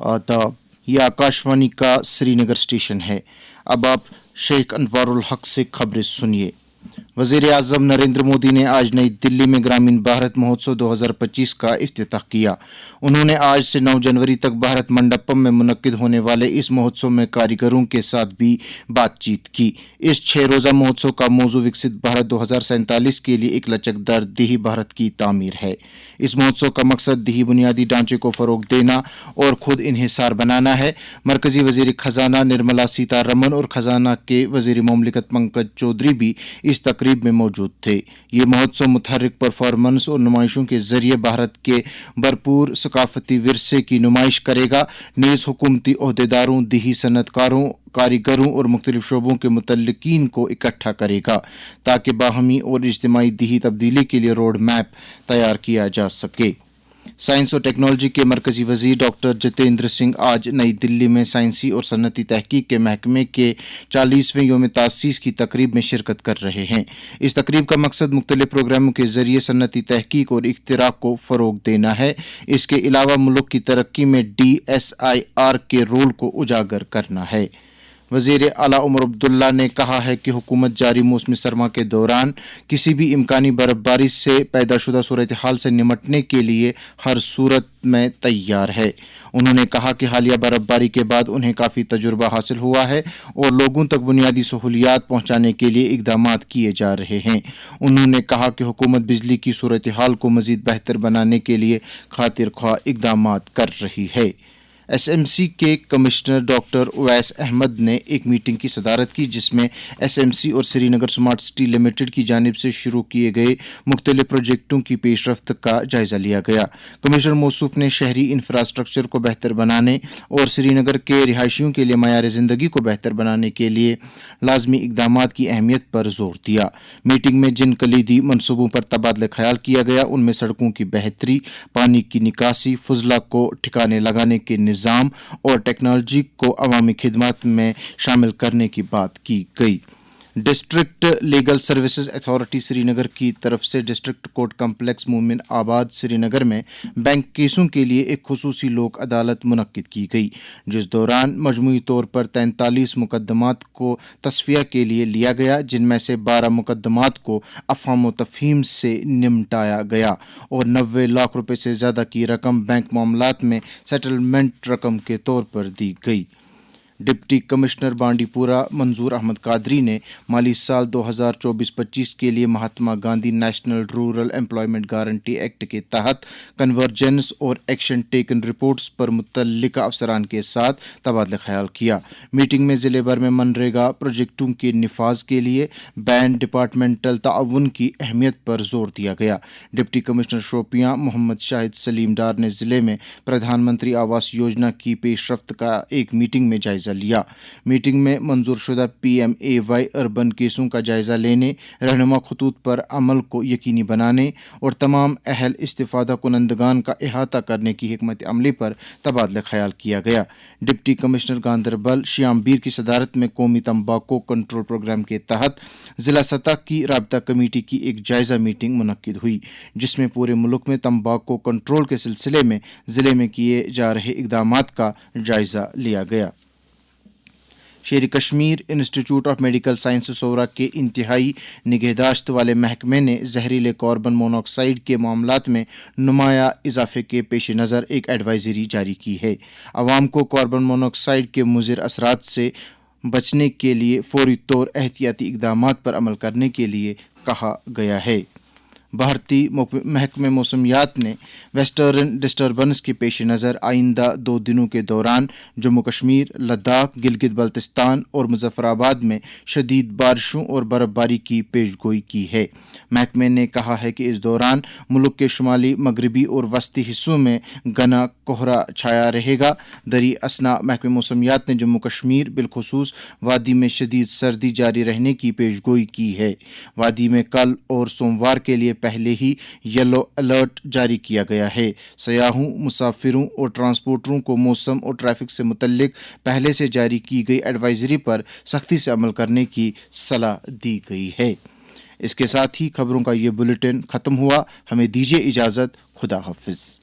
आदाब, ये आकाशवाणी का श्रीनगर स्टेशन है। अब आप शेख अनवारुल हक से खबरें सुनिए। वज़ीर आज़म नरेंद्र मोदी ने आज नई दिल्ली में ग्रामीण भारत महोत्सव 2025 का इफ्तिताह किया। उन्होंने आज से 9 जनवरी तक भारत मंडपम में मुनक्किद होने वाले इस महोत्सव में कारीगरों के साथ भी बातचीत की। इस 6 रोज़ा महोत्सव का मौजू विकसित भारत 2047 के लिए एक लचकदार देही भारत की तामीर है। इस महोत्सव का मकसद देही बुनियादी ढांचे को फ़रोग देना और खुद इन्हिसार बनाना है। मरकजी वज़ीर खजाना निर्मला सीतारमण और खजाना के वज़ीर मुमलिकत पंकज चौधरी भी इस तकरीब में मौजूद थे। ये महोत्सव मुतहर्रिक परफॉर्मेंस और नुमाइशों के जरिए भारत के भरपूर सकाफती विरसे की नुमाइश करेगा। नीज़ हुकूमती ओहदेदारों, देही सनतकारों, कारीगरों और मुख्तलिफ शोबों के मुतल्लिकीन को इकट्ठा करेगा ताकि बाहमी और इज्तिमाई देही तब्दीली के लिए रोड मैप तैयार किया जा सके। साइंस और टेक्नोलॉजी के मरकजी वज़ीर डॉक्टर जितेंद्र सिंह आज नई दिल्ली में साइंसी और सनती तहकीक के महकमे के 40वें योम तासीस की तकरीब में शिरकत कर रहे हैं। इस तकरीब का मकसद मुख्तलिफ प्रोग्रामों के जरिए सनती तहकीक और इख्तिराअ को फ़रोग देना है। इसके अलावा मुल्क की तरक्की में DSIR के रोल को उजागर करना है। वज़ीर आला उमर अब्दुल्ला ने कहा है कि हुकूमत जारी मौसमी सरमा के दौरान किसी भी इम्कानी बर्फबारी से पैदाशुदा सूरत हाल से निमटने के लिए हर सूरत में तैयार है। उन्होंने कहा कि हालिया बर्फबारी के बाद उन्हें काफ़ी तजुर्बा हासिल हुआ है और लोगों तक बुनियादी सहूलियात पहुँचाने के लिए इक़दामात किए जा रहे हैं। उन्होंने कहा कि हुकूमत बिजली की सूरत हाल को मज़ीद बेहतर बनाने के लिए खातिर ख्वाह इक़दामात कर रही है। SMC के कमिश्नर डॉक्टर उवैस अहमद ने एक मीटिंग की सदारत की जिसमें SMC और श्रीनगर स्मार्ट सिटी लिमिटेड की जानिब से शुरू किए गए मुख्तलिफ प्रोजेक्टों की पेशरफ्त का जायज़ा लिया गया। कमिश्नर मौसूफ ने शहरी इंफ्रास्ट्रक्चर को बेहतर बनाने और श्रीनगर के रिहायशियों के लिए मयार ज़िंदगी को बेहतर बनाने के लिए लाजमी इक़दामात की अहमियत पर जोर दिया। मीटिंग में जिन कलीदी मनसूबों पर तबादला ख्याल किया गया उनमें सड़कों की बेहतरी, पानी की निकासी, फुजला को ठिकाने लगाने के निज़ाम और टेक्नोलॉजी को अवामी खिदमत में शामिल करने की बात की गई। District legal services authority Srinagar की तरफ से डिस्ट्रिक्ट कोर्ट कम्प्लेक्स मोमिन आबाद श्रीनगर में बैंक केसों के लिए एक खुसूसी लोक अदालत मुनक्किद की गई, जिस दौरान मजमूई तौर पर 43 मुकदमात को तस्फिया के लिए लिया गया, जिनमें से 12 मुकदमात को अफ़हाम व तफ़हीम से निमटाया गया और 90 लाख रुपए से ज़्यादा की रकम बैंक मामलात में सेटलमेंट रकम के तौर पर दी गई। डिप्टी कमिश्नर बांडीपुरा मंजूर अहमद कादरी ने माली साल 2024-25 के लिए Mahatma Gandhi national rural employment guarantee act के तहत कन्वर्जेंस और एक्शन टेकन रिपोर्ट्स पर मुतल्लिका अफसरान के साथ तबादला ख्याल किया। मीटिंग में ज़िले भर में मनरेगा प्रोजेक्टों के निफाज के लिए बैन डिपार्टमेंटल ताउन की अहमियत पर जोर दिया गया। डिप्टी कमिश्नर शोपियां मोहम्मद शाहिद सलीम डार ने ज़िले में प्रधानमंत्री आवास योजना की पेशरफ्त का एक मीटिंग में जायजा लिया। मीटिंग में मंजूर शुदा PMAY अर्बन केसों का जायजा लेने, रहनुमा खतूत पर अमल को यकीनी बनाने और तमाम अहल इस्तिफादा कुनंदगान का अहाता करने की हिकमत अमली पर तबादला ख्याल किया गया। डिप्टी कमिश्नर गांदरबल श्यामबीर की सदारत में कौमी तंबाकू कंट्रोल प्रोग्राम के तहत ज़िला सतह की राबता कमेटी की एक जायजा मीटिंग मुनक्किद हुई, जिसमें पूरे मुल्क में तंबाकू कंट्रोल के सिलसिले में ज़िले में किए जा रहे इक़दामात का जायजा लिया गया। Sher Kashmir institute of medical science Soura के इंतहाई निगहदाश्त वाले महकमे ने जहरीले कार्बन मोनोऑक्साइड के मामलात में नुमाया इजाफे के पेश नज़र एक एडवाइजरी जारी की है। आवाम को कार्बन मोनोऑक्साइड के मुज़िर असरात से बचने के लिए फौरी तौर एहतियाती इक़दामात पर अमल करने के लिए कहा गया है। भारतीय महकमे मौसमियात ने वेस्टर्न डिस्टर्बेंस के पेश नज़र आइंदा 2 दिनों के दौरान जम्मू कश्मीर, लद्दाख, गिलगित बल्तिस्तान और मुजफ्फराबाद में शदीद बारिशों और बर्फबारी की पेशगोई की है। महकमे ने कहा है कि इस दौरान मुल्क के शुमाली, मगरबी और वस्ती हिस्सों में घना कोहरा छाया रहेगा। दरी असना महकमे मौसमियात ने जम्मू कश्मीर बिलखुसूस वादी में शदीद सर्दी जारी रहने की पेशगोई की है। वादी में कल और सोमवार के लिए पहले ही येलो अलर्ट जारी किया गया है। सयाहों, मुसाफिरों और ट्रांसपोर्टरों को मौसम और ट्रैफिक से मुतल्लिक पहले से जारी की गई एडवाइजरी पर सख्ती से अमल करने की सलाह दी गई है। इसके साथ ही खबरों का ये बुलेटिन ख़त्म हुआ। हमें दीजिए इजाज़त। खुदा हाफिज़।